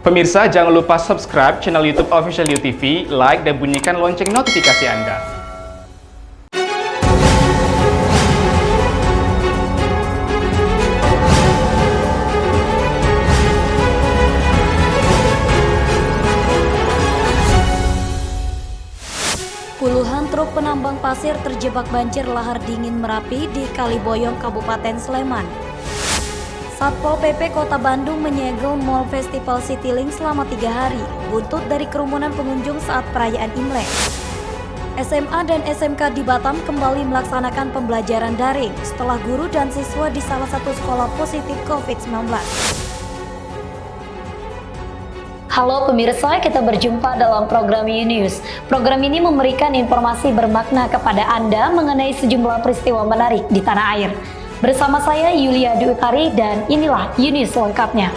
Pemirsa, jangan lupa subscribe channel YouTube Official UTV, like dan bunyikan lonceng notifikasi Anda. Puluhan truk penambang pasir terjebak banjir lahar dingin Merapi di Kaliboyong, Kabupaten Sleman. Satpol PP Kota Bandung menyegel Mall Festival Citylink selama 3 hari, buntut dari kerumunan pengunjung saat perayaan Imlek. SMA dan SMK di Batam kembali melaksanakan pembelajaran daring setelah guru dan siswa di salah satu sekolah positif COVID-19. Halo pemirsa, kita berjumpa dalam program News. Program ini memberikan informasi bermakna kepada Anda mengenai sejumlah peristiwa menarik di tanah air. Bersama saya Yulia Dwi Utari dan inilah News lengkapnya.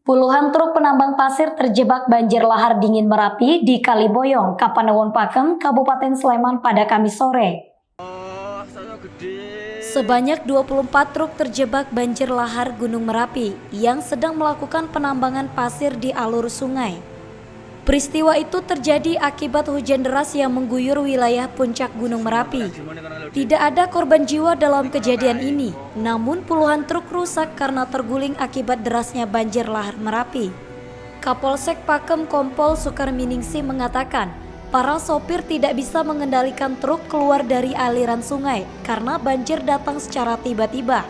Puluhan truk penambang pasir terjebak banjir lahar dingin Merapi di Kaliboyong, Kapanewon Pakem, Kabupaten Sleman pada Kamis sore. Sebanyak 24 truk terjebak banjir lahar Gunung Merapi yang sedang melakukan penambangan pasir di alur sungai. Peristiwa itu terjadi akibat hujan deras yang mengguyur wilayah puncak Gunung Merapi. Tidak ada korban jiwa dalam kejadian ini, namun puluhan truk rusak karena terguling akibat derasnya banjir lahar Merapi. Kapolsek Pakem Kompol Sukarminingsi mengatakan, para sopir tidak bisa mengendalikan truk keluar dari aliran sungai karena banjir datang secara tiba-tiba.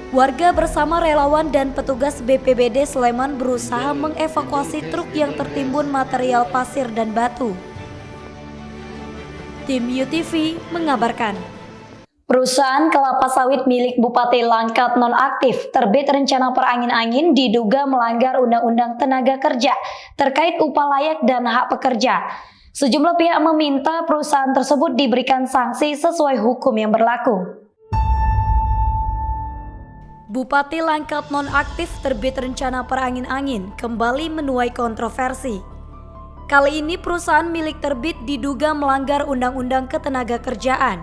Warga bersama relawan dan petugas BPBD Sleman berusaha mengevakuasi truk yang tertimbun material pasir dan batu. Tim UTV mengabarkan. Perusahaan kelapa sawit milik Bupati Langkat nonaktif terbit rencana perangin-angin diduga melanggar Undang-Undang Tenaga Kerja terkait upah layak dan hak pekerja. Sejumlah pihak meminta perusahaan tersebut diberikan sanksi sesuai hukum yang berlaku. Bupati Langkat nonaktif terbit rencana perangin-angin kembali menuai kontroversi. Kali ini perusahaan milik terbit diduga melanggar Undang-Undang Ketenagakerjaan.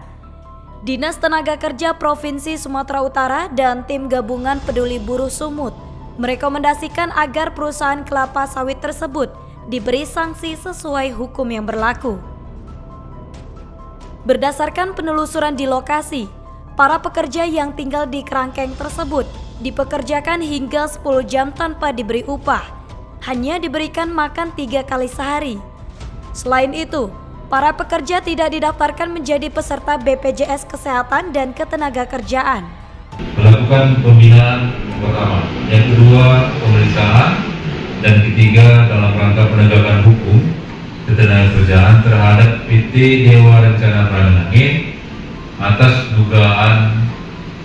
Dinas Tenaga Kerja Provinsi Sumatera Utara dan tim gabungan peduli buruh Sumut merekomendasikan agar perusahaan kelapa sawit tersebut diberi sanksi sesuai hukum yang berlaku. Berdasarkan penelusuran di lokasi, para pekerja yang tinggal di kerangkeng tersebut dipekerjakan hingga 10 jam tanpa diberi upah, hanya diberikan makan 3 kali sehari. Selain itu, para pekerja tidak didaftarkan menjadi peserta BPJS Kesehatan dan Ketenagakerjaan. Melakukan pembinaan pertama, yang kedua pemeriksaan, dan ketiga dalam rangka penegakan hukum ketenagakerjaan terhadap PT Dewa Rencana Perangin-Angin atas dugaan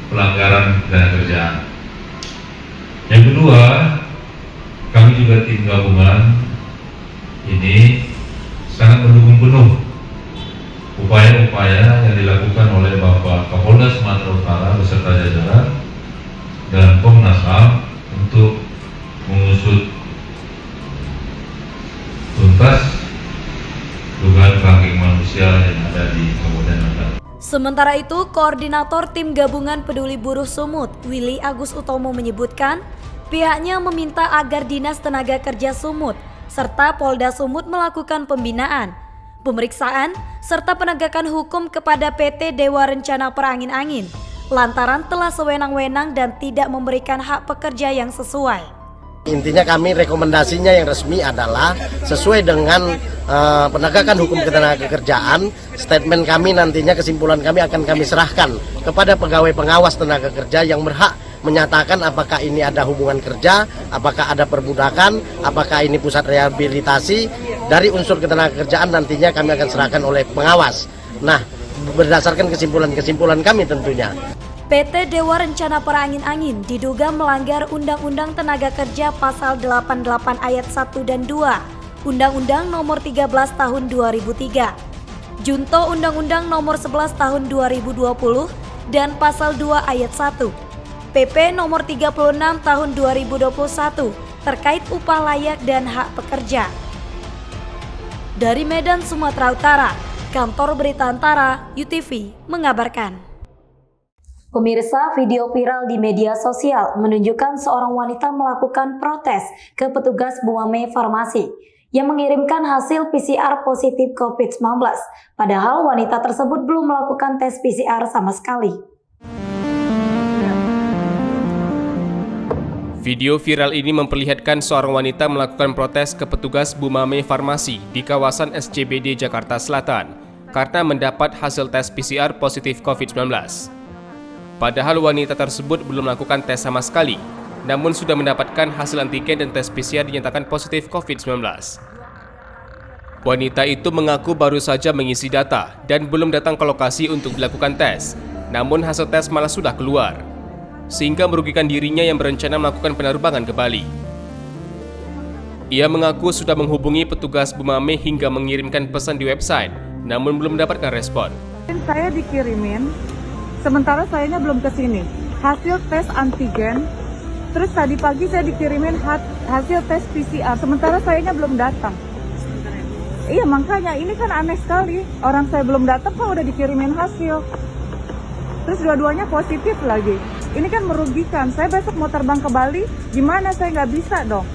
pelanggaran ketenagakerjaan. Yang kedua, kami juga tim gabungan ini sangat mendukung penuh upaya-upaya yang dilakukan oleh Bapak Kapolda Sumatera Utara beserta jajaran dan Komnas HAM untuk mengusut tuntas dugaan trafficking manusia yang ada di Kabupaten Langkat. Sementara itu, Koordinator Tim Gabungan Peduli Buruh Sumut, Willy Agus Utomo menyebutkan, pihaknya meminta agar Dinas Tenaga Kerja Sumut serta Polda Sumut melakukan pembinaan, pemeriksaan, serta penegakan hukum kepada PT Dewa Rencana Perangin-Angin, lantaran telah sewenang-wenang dan tidak memberikan hak pekerja yang sesuai. Intinya kami rekomendasinya yang resmi adalah sesuai dengan penegakan hukum ketenagakerjaan. Statement kami nantinya, kesimpulan kami akan kami serahkan kepada pegawai pengawas tenaga kerja yang berhak menyatakan apakah ini ada hubungan kerja, apakah ada perbudakan, apakah ini pusat rehabilitasi. Dari unsur ketenagakerjaan nantinya kami akan serahkan oleh pengawas. Nah, berdasarkan kesimpulan-kesimpulan kami tentunya. PT Dewa Rencana Perangin-Angin diduga melanggar Undang-Undang Tenaga Kerja Pasal 88 Ayat 1 dan 2, Undang-Undang Nomor 13 Tahun 2003, Junto Undang-Undang Nomor 11 Tahun 2020, dan Pasal 2 Ayat 1, PP Nomor 36 Tahun 2021 terkait upah layak dan hak pekerja. Dari Medan, Sumatera Utara, Kantor Berita Antara UTV mengabarkan. Pemirsa, video viral di media sosial menunjukkan seorang wanita melakukan protes ke petugas Bumame Farmasi yang mengirimkan hasil PCR positif COVID-19. Padahal wanita tersebut belum melakukan tes PCR sama sekali. Video viral ini memperlihatkan seorang wanita melakukan protes ke petugas Bumame Farmasi di kawasan SCBD Jakarta Selatan karena mendapat hasil tes PCR positif COVID-19. Padahal wanita tersebut belum melakukan tes sama sekali, namun sudah mendapatkan hasil antigen dan tes PCR dinyatakan positif COVID-19. Wanita itu mengaku baru saja mengisi data dan belum datang ke lokasi untuk dilakukan tes, namun hasil tes malah sudah keluar, sehingga merugikan dirinya yang berencana melakukan penerbangan ke Bali. Ia mengaku sudah menghubungi petugas Bumame hingga mengirimkan pesan di website, namun belum mendapatkan respon. Saya dikirimin, sementara sayanya belum ke sini. Hasil tes antigen, terus tadi pagi saya dikirimin hasil tes PCR, sementara sayanya belum datang. Iya, makanya ini kan aneh sekali. Orang saya belum datang kok udah dikirimin hasil. Terus dua-duanya positif lagi. Ini kan merugikan. Saya besok mau terbang ke Bali, gimana saya nggak bisa dong?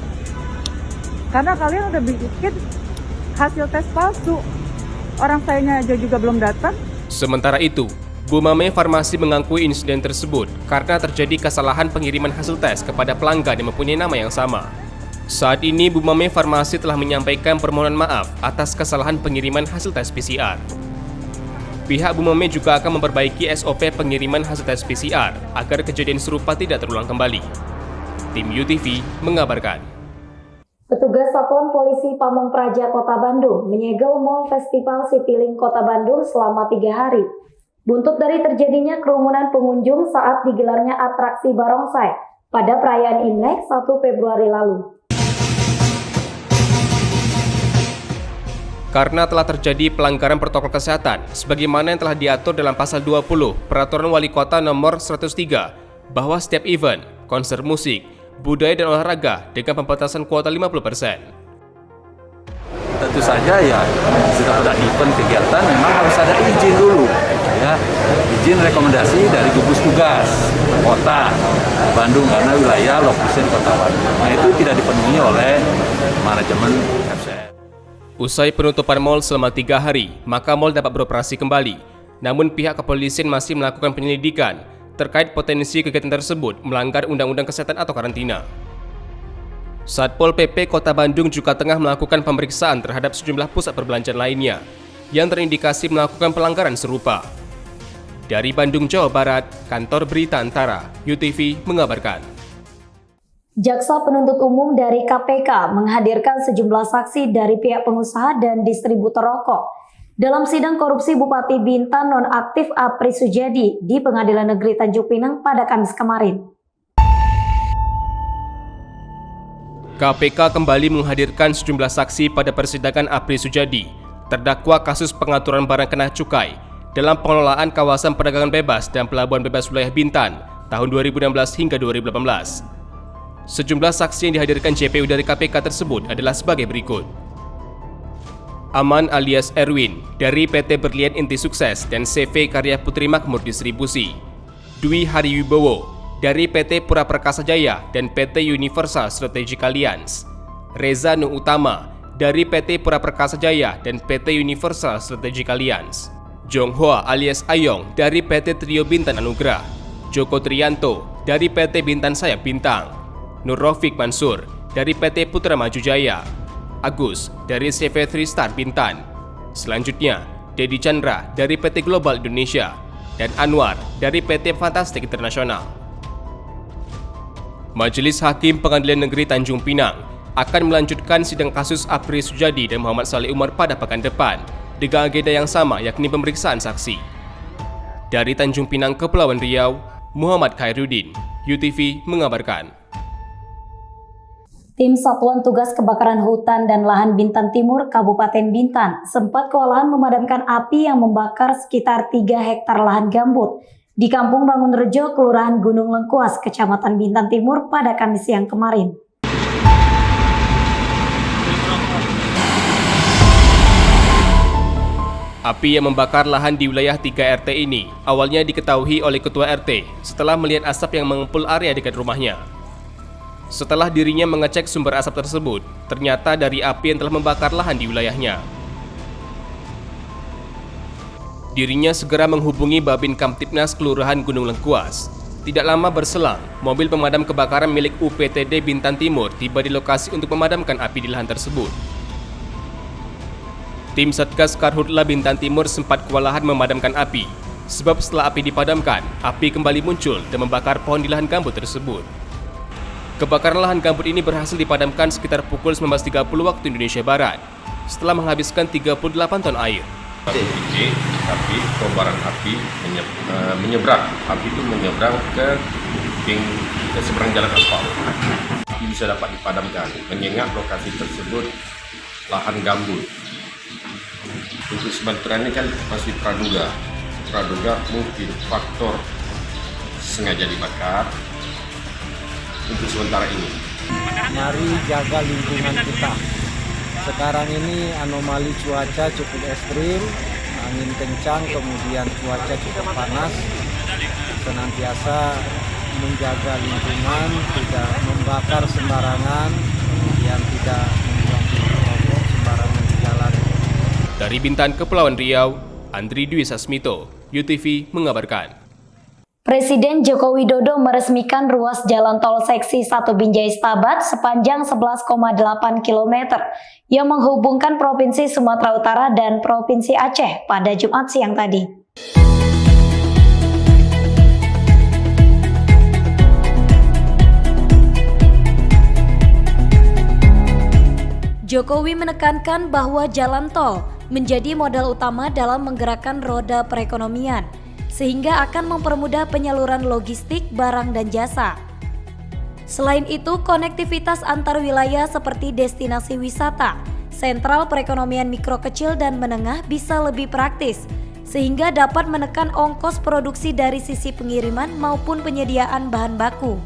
Karena kalian udah bikin hasil tes palsu. Orang sayanya aja juga belum datang. Sementara itu, Bumame Farmasi mengakui insiden tersebut karena terjadi kesalahan pengiriman hasil tes kepada pelanggan yang mempunyai nama yang sama. Saat ini, Bumame Farmasi telah menyampaikan permohonan maaf atas kesalahan pengiriman hasil tes PCR. Pihak Bumame juga akan memperbaiki SOP pengiriman hasil tes PCR agar kejadian serupa tidak terulang kembali. Tim UTV mengabarkan. Petugas Satuan Polisi Pamong Praja Kota Bandung menyegel Mall Festival Citylink Kota Bandung selama 3 hari. Buntut dari terjadinya kerumunan pengunjung saat digelarnya atraksi barongsai pada perayaan Imlek 1 Februari lalu. Karena telah terjadi pelanggaran protokol kesehatan, sebagaimana yang telah diatur dalam Pasal 20 Peraturan Wali Kota Nomor 103, bahwa setiap event, konser musik, budaya dan olahraga dengan pembatasan kuota 50%. Tentu saja ya, setiap ada event kegiatan memang harus ada izin dulu, ya, izin rekomendasi dari gugus tugas kota Bandung karena wilayah lokasi kota Bandung. Nah, itu tidak dipenuhi oleh manajemen FCM. Usai penutupan mal selama 3 hari, maka mal dapat beroperasi kembali. Namun pihak kepolisian masih melakukan penyelidikan terkait potensi kegiatan tersebut melanggar Undang-Undang Kesehatan atau karantina. Satpol PP Kota Bandung juga tengah melakukan pemeriksaan terhadap sejumlah pusat perbelanjaan lainnya yang terindikasi melakukan pelanggaran serupa. Dari Bandung, Jawa Barat, Kantor Berita Antara, UTV mengabarkan. Jaksa penuntut umum dari KPK menghadirkan sejumlah saksi dari pihak pengusaha dan distributor rokok dalam sidang korupsi Bupati Bintan nonaktif Apri Sujadi di Pengadilan Negeri Tanjung Pinang pada Kamis kemarin. KPK kembali menghadirkan sejumlah saksi pada persidangan Apri Sujadi, terdakwa kasus pengaturan barang kena cukai dalam pengelolaan kawasan perdagangan bebas dan pelabuhan bebas wilayah Bintan tahun 2016 hingga 2018. Sejumlah saksi yang dihadirkan JPU dari KPK tersebut adalah sebagai berikut. Aman alias Erwin dari PT Berlian Inti Sukses dan CV Karya Putri Makmur Distribusi. Dwi Hariwibowo dari PT Pura Perkasa Jaya dan PT Universal Strategic Alliance. Reza Nuh Utama dari PT Pura Perkasa Jaya dan PT Universal Strategic Alliance. Jonghua alias Ayong dari PT Trio Bintan Anugrah. Joko Trianto dari PT Bintan Sayap Bintang. Nur Rafiq Mansur dari PT Putra Maju Jaya. Agus dari CV 3 Star Bintan. Selanjutnya, Dedi Chandra dari PT Global Indonesia dan Anwar dari PT Fantastik Internasional. Majelis Hakim Pengadilan Negeri Tanjung Pinang akan melanjutkan sidang kasus Apri Sujadi dan Muhammad Saleh Umar pada pekan depan dengan agenda yang sama, yakni pemeriksaan saksi. Dari Tanjung Pinang, Kepulauan Riau, Muhammad Khairuddin, UTV mengabarkan. Tim Satuan Tugas Kebakaran Hutan dan Lahan Bintan Timur, Kabupaten Bintan, sempat kewalahan memadamkan api yang membakar sekitar 3 hektar lahan gambut di Kampung Bangunrejo, Kelurahan Gunung Lengkuas, Kecamatan Bintan Timur pada Kamis siang kemarin. Api yang membakar lahan di wilayah 3 RT ini awalnya diketahui oleh Ketua RT setelah melihat asap yang mengepul area dekat rumahnya. Setelah dirinya mengecek sumber asap tersebut, ternyata dari api yang telah membakar lahan di wilayahnya. Dirinya segera menghubungi Babin Kamtibnas Kelurahan Gunung Lengkuas. Tidak lama berselang, mobil pemadam kebakaran milik UPTD Bintan Timur tiba di lokasi untuk memadamkan api di lahan tersebut. Tim Satgas Karhutla Bintan Timur sempat kewalahan memadamkan api, sebab setelah api dipadamkan, api kembali muncul dan membakar pohon di lahan gambut tersebut. Kebakaran lahan gambut ini berhasil dipadamkan sekitar pukul 19.30 waktu Indonesia Barat, setelah menghabiskan 38 ton air. Api, kobaran api menyeberang. Api itu menyeberang ke seberang jalan aspal. Api bisa dapat dipadamkan, mengingat lokasi tersebut lahan gambut. Untuk sementara ini kan masih praduga mungkin faktor sengaja dibakar untuk sementara ini. Mari jaga lingkungan kita. Sekarang ini anomali cuaca cukup ekstrim, angin kencang, kemudian cuaca cukup panas. Senantiasa menjaga lingkungan, tidak membakar sembarangan, kemudian tidak membuang rokok sembarangan di jalan. Dari Bintan, Kepulauan Riau, Andri Dwi Sasmito, UTV mengabarkan. Presiden Joko Widodo meresmikan ruas jalan tol seksi 1 Binjai Stabat sepanjang 11,8 km yang menghubungkan Provinsi Sumatera Utara dan Provinsi Aceh pada Jumat siang tadi. Jokowi menekankan bahwa jalan tol menjadi modal utama dalam menggerakkan roda perekonomian, sehingga akan mempermudah penyaluran logistik, barang, dan jasa. Selain itu, konektivitas antar wilayah seperti destinasi wisata, sentral perekonomian mikro kecil dan menengah bisa lebih praktis, sehingga dapat menekan ongkos produksi dari sisi pengiriman maupun penyediaan bahan baku.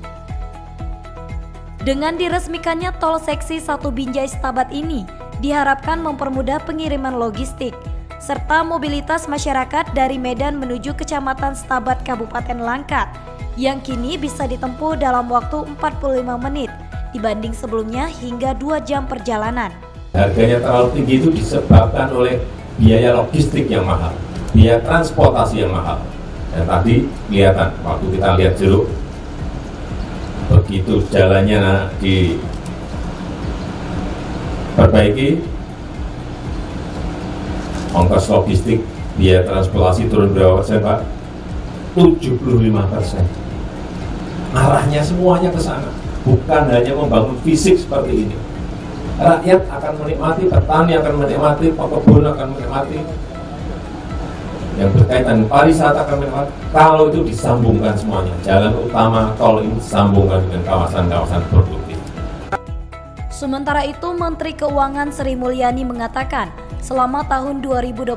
Dengan diresmikannya tol seksi 1 Binjai Stabat ini, diharapkan mempermudah pengiriman logistik, serta mobilitas masyarakat dari Medan menuju Kecamatan Stabat Kabupaten Langkat, yang kini bisa ditempuh dalam waktu 45 menit dibanding sebelumnya hingga 2 jam perjalanan. Harganya terlalu tinggi itu disebabkan oleh biaya logistik yang mahal, biaya transportasi yang mahal. Dan tadi kelihatan waktu kita lihat jeruk, begitu jalannya diperbaiki, ongkos logistik, biaya transportasi turun berapa persen, Pak? 75%. Arahnya semuanya ke sana, bukan hanya membangun fisik seperti ini. Rakyat akan menikmati, petani akan menikmati, pekebun akan menikmati, yang berkaitan pariwisata akan menikmati. Kalau itu disambungkan semuanya, jalan utama tol ini disambungkan dengan kawasan-kawasan produktif. Sementara itu, Menteri Keuangan Sri Mulyani mengatakan, selama tahun 2021,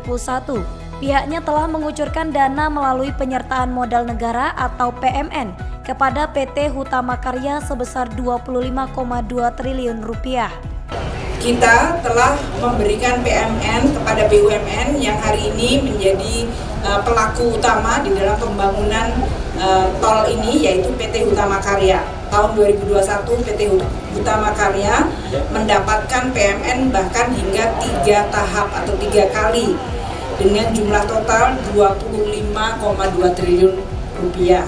pihaknya telah mengucurkan dana melalui penyertaan modal negara atau PMN kepada PT Hutama Karya sebesar 25,2 triliun rupiah. Kita telah memberikan PMN kepada BUMN yang hari ini menjadi pelaku utama di dalam pembangunan tol ini, yaitu PT Hutama Karya. Tahun 2021 PT Hutama Karya mendapatkan PMN bahkan hingga 3 tahap atau 3 kali dengan jumlah total 25,2 triliun rupiah.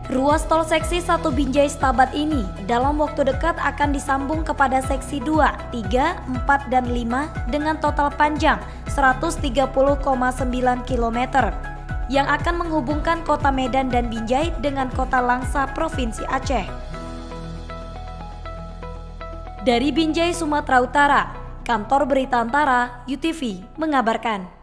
Ruas tol seksi 1 Binjai Stabat ini dalam waktu dekat akan disambung kepada seksi 2, 3, 4, dan 5 dengan total panjang 130,9 km yang akan menghubungkan kota Medan dan Binjai dengan kota Langsa, Provinsi Aceh. Dari Binjai, Sumatera Utara, Kantor Berita Antara, UTV mengabarkan.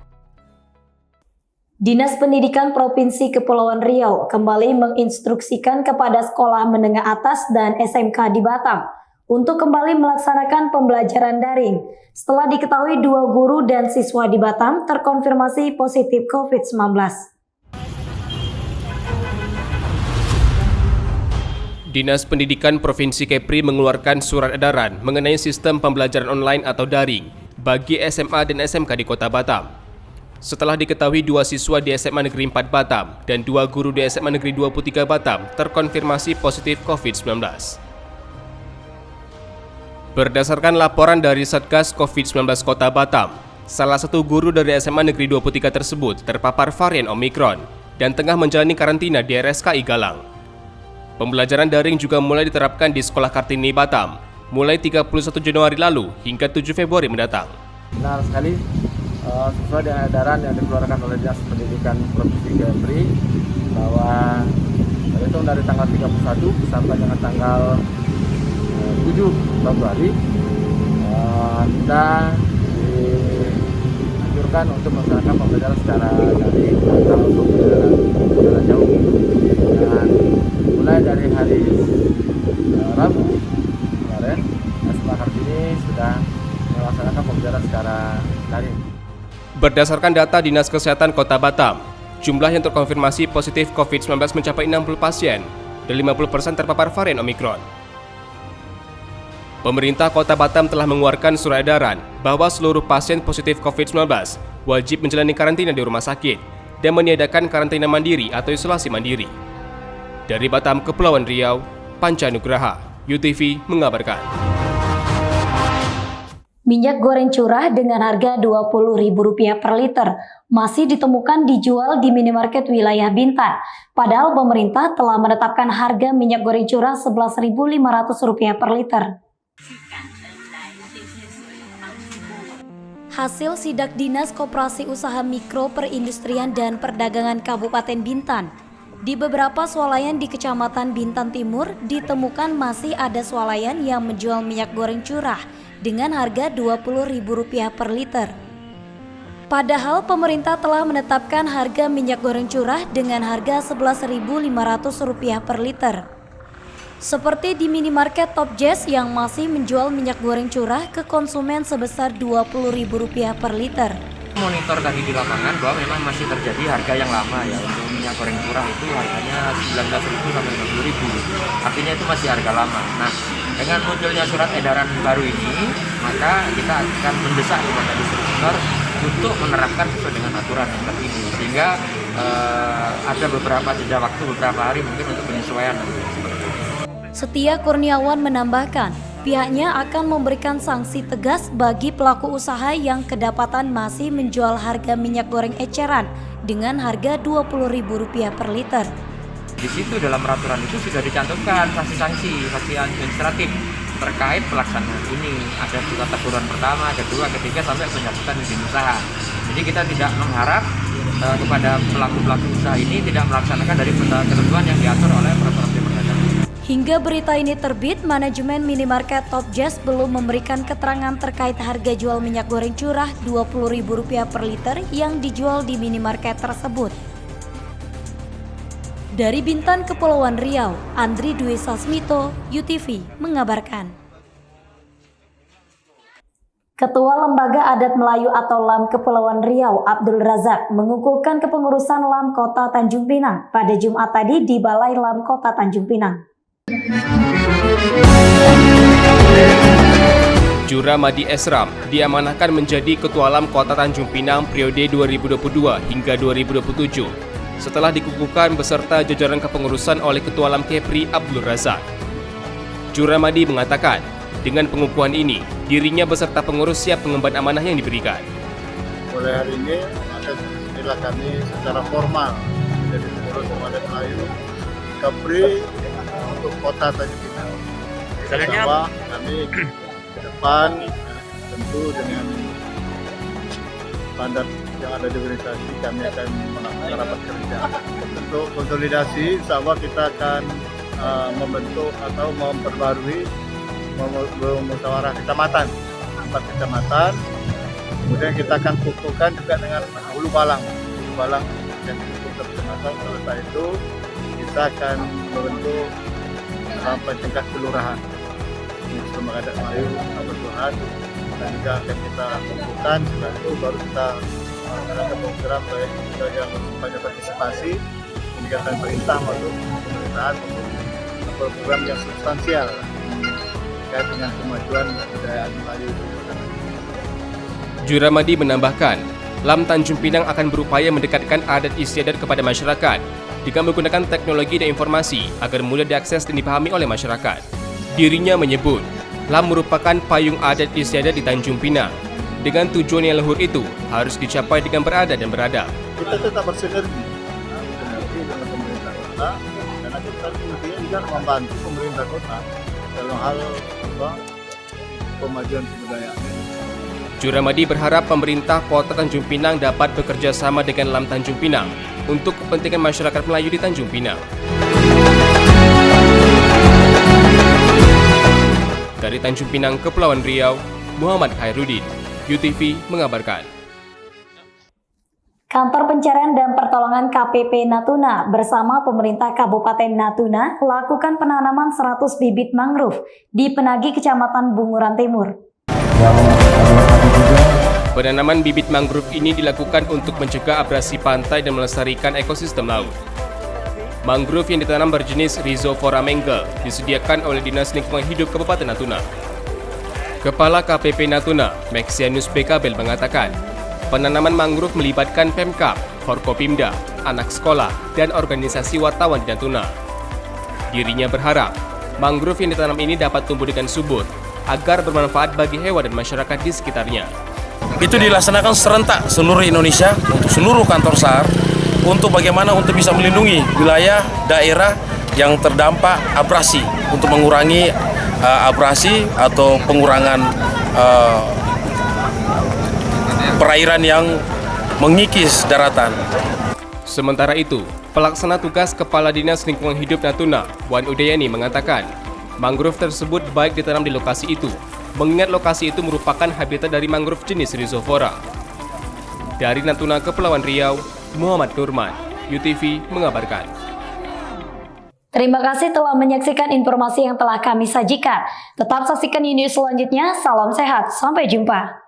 Dinas Pendidikan Provinsi Kepulauan Riau kembali menginstruksikan kepada sekolah menengah atas dan SMK di Batam untuk kembali melaksanakan pembelajaran daring setelah diketahui 2 guru dan siswa di Batam terkonfirmasi positif COVID-19. Dinas Pendidikan Provinsi Kepri mengeluarkan surat edaran mengenai sistem pembelajaran online atau daring bagi SMA dan SMK di Kota Batam. setelah diketahui 2 siswa di SMA Negeri 4 Batam dan 2 guru di SMA Negeri 23 Batam terkonfirmasi positif COVID-19. Berdasarkan laporan dari Satgas COVID-19 Kota Batam, salah satu guru dari SMA Negeri 23 tersebut terpapar varian Omikron dan tengah menjalani karantina di RSKI Galang. Pembelajaran daring juga mulai diterapkan di Sekolah Kartini Batam, mulai 31 Januari lalu hingga 7 Februari mendatang. Benar sekali, sesuai dengan edaran yang dikeluarkan oleh Dinas Pendidikan Provinsi Kepri bahwa terhitung dari tanggal 31 sampai dengan tanggal 7 Februari kita dianjurkan untuk melaksanakan pembelajaran secara daring atau pembelajaran jarak jauh. Dan mulai dari hari Rabu kemarin, SMA Kartini sudah melaksanakan pembelajaran secara daring. Berdasarkan data Dinas Kesehatan Kota Batam, jumlah yang terkonfirmasi positif COVID-19 mencapai 60 pasien dan 50% terpapar varian Omikron. Pemerintah Kota Batam telah mengeluarkan surat edaran bahwa seluruh pasien positif COVID-19 wajib menjalani karantina di rumah sakit dan meniadakan karantina mandiri atau isolasi mandiri. Dari Batam, Kepulauan Riau, Panca Nugraha, UTV mengabarkan. Minyak goreng curah dengan harga Rp20.000 per liter masih ditemukan dijual di minimarket wilayah Bintan. Padahal pemerintah telah menetapkan harga minyak goreng curah Rp11.500 per liter. Hasil sidak Dinas Koperasi Usaha Mikro Perindustrian dan Perdagangan Kabupaten Bintan, di beberapa swalayan di Kecamatan Bintan Timur ditemukan masih ada swalayan yang menjual minyak goreng curah dengan harga Rp20.000 per liter. Padahal pemerintah telah menetapkan harga minyak goreng curah dengan harga Rp11.500 per liter. Seperti di minimarket Top Jazz yang masih menjual minyak goreng curah ke konsumen sebesar Rp20.000 per liter. Monitor tadi di lapangan bahwa memang masih terjadi harga yang lama ya, untuk minyak goreng curah itu harganya Rp19.000 sampai Rp20.000. Artinya itu masih harga lama. Nah, dengan munculnya surat edaran baru ini, maka kita akan mendesak kepada distributor untuk menerapkan sesuai dengan aturan yang terkini, sehingga ada beberapa jeda waktu beberapa hari mungkin untuk penyesuaian. Setia Kurniawan menambahkan, pihaknya akan memberikan sanksi tegas bagi pelaku usaha yang kedapatan masih menjual harga minyak goreng eceran dengan harga Rp20.000 per liter. Di situ dalam peraturan itu sudah dicantumkan sanksi administratif terkait pelaksanaan ini. Ada juga teguran pertama, kedua, ketiga sampai pencabutan izin usaha. Jadi kita tidak mengharap kepada pelaku-pelaku usaha ini tidak melaksanakan dari ketentuan yang diatur oleh peraturan perdagangan. Hingga berita ini terbit, manajemen minimarket Top Jazz belum memberikan keterangan terkait harga jual minyak goreng curah Rp20.000 per liter yang dijual di minimarket tersebut. Dari Bintan, Kepulauan Riau, Andri Dwi Sasmito, UTV mengabarkan. Ketua Lembaga Adat Melayu atau LAM Kepulauan Riau, Abdul Razak, mengukuhkan kepengurusan LAM Kota Tanjung Pinang pada Jumat tadi di Balai LAM Kota Tanjung Pinang. Jura Madi Esram diamanahkan menjadi Ketua LAM Kota Tanjung Pinang periode 2022 hingga 2027 setelah dikukuhkan beserta jajaran kepengurusan oleh Ketua LAM Kepri Abdul Razak. Jura Madi mengatakan, dengan pengukuhan ini, dirinya beserta pengurus siap mengemban amanah yang diberikan. Mulai hari ini akan istilah kami secara formal menjadi pengurus Adat Melayu Kepri untuk Kota Tanjung Pinang. Bersama kami ke depan tentu dengan standar yang ada di organisasi kami akan melakukan rapat kerja untuk konsolidasi. Insya Allah kita akan membentuk atau memperbarui musyawarah kecamatan 4 kecamatan. Kemudian kita akan kukuhkan juga dengan Hulu Balang yang cukup kecamatan. Setelah itu kita akan membentuk sampai tingkat kelurahan. Lembaga Adat Melayu kebetulan dan juga akan kita kukuhkan. Setelah itu baru kita melaksanakan program baik yang banyak partisipasi, meningkatkan perintah maupun pemerintahan untuk program yang substansial terkait dengan kemajuan budaya Melayu. Jura Madi menambahkan, LAM Tanjung Pinang akan berupaya mendekatkan adat istiadat kepada masyarakat dengan menggunakan teknologi dan informasi agar mudah diakses dan dipahami oleh masyarakat. Dirinya menyebut, LAM merupakan payung adat istiadat di Tanjung Pinang. Dengan tujuan yang luhur itu harus dicapai dengan beradat dan beradab. Kita tetap bersinergi dengan pemerintah kota, karena kita intinya juga membantu pemerintah kota dalam hal pemajuan kebudayaan. Juramadi berharap pemerintah Kota Tanjung Pinang dapat bekerja sama dengan LAM Tanjung Pinang untuk kepentingan masyarakat Melayu di Tanjung Pinang. Dari Tanjung Pinang, Kepulauan Riau, Muhammad Khairuddin, UTV mengabarkan. Kantor Pencarian dan Pertolongan KPP Natuna bersama pemerintah Kabupaten Natuna melakukan penanaman 100 bibit mangrove di Penagi, Kecamatan Bunguran Timur. Penanaman bibit mangrove ini dilakukan untuk mencegah abrasi pantai dan melestarikan ekosistem laut. Mangrove yang ditanam berjenis Rhizophora Mengel disediakan oleh Dinas Lingkungan Hidup Kabupaten Natuna. Kepala KPP Natuna, Maxianus Bekabel mengatakan, penanaman mangrove melibatkan Pemkab, Forkopimda, anak sekolah, dan organisasi wartawan di Natuna. Dirinya berharap, mangrove yang ditanam ini dapat tumbuh dengan subur, agar bermanfaat bagi hewan dan masyarakat di sekitarnya. Itu dilaksanakan serentak seluruh Indonesia untuk seluruh kantor SAR untuk bagaimana untuk bisa melindungi wilayah daerah yang terdampak abrasi untuk mengurangi abrasi atau pengurangan perairan yang mengikis daratan. Sementara itu, pelaksana tugas Kepala Dinas Lingkungan Hidup Natuna, Wan Udayani mengatakan, mangrove tersebut baik ditanam di lokasi itu, mengingat lokasi itu merupakan habitat dari mangrove jenis Rhizophora. Dari Natuna, Kepulauan Riau, Muhammad Nurman, UTV mengabarkan. Terima kasih telah menyaksikan informasi yang telah kami sajikan. Tetap saksikan news selanjutnya. Salam sehat, sampai jumpa.